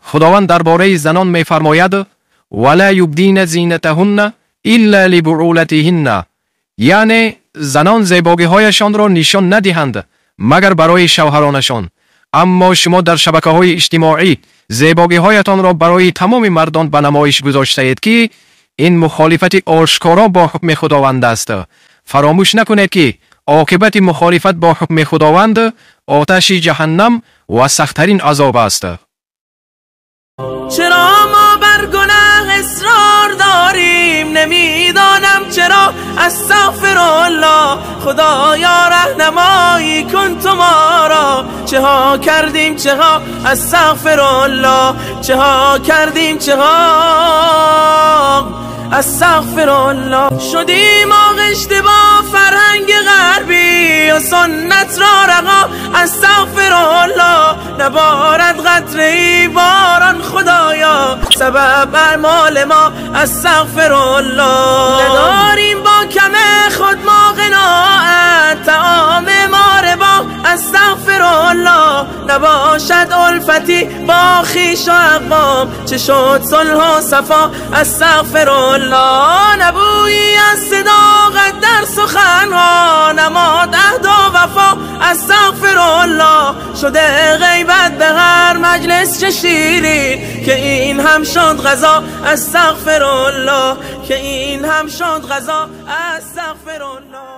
خداوند درباره زنان می‌فرماید ولا یبدین زینتهن الا لبعولتهن، یعنی زنان زیبایی‌هایشان را نشان ندهند مگر برای شوهرانشان. اما شما در شبکه‌های اجتماعی زیبایی‌هایتان را برای تمام مردان به نمایش گذاشته اید که این مخالفت آشکارا با حکم خداوند است. فراموش نکنید که عاقبت مخالفت با حکم خداوند آتش جهنم و سخت‌ترین عذاب است. چرا ما بر گناه اصرار داریم؟ نمیدانم چرا. استغفرالله، خدایا رهنمایی کن تو ما را. چه ها کردیم چه ها، استغفرالله، چه ها کردیم چه ها، استغفرالله. شدیم آغشته با فرهنگ غربی و سنت را رها، استغفرالله. نبارد قطره‌ای باران خدایا سبب اعمال ما، استغفرالله. نداریم با کم خود ما قناعت، طعام ما ربا، استغفرالله. نباشد الفتی با خویش و اقوام، چه شد صلح و صفا، استغفرالله. نبویی از صداقت در سخنها، نماد عهد و وفا، استغفرالله. شده غیبت به هر مجلس چه شیرین، که این هم شد غذا، استغفرالله، که این هم شد غذا، استغفرالله.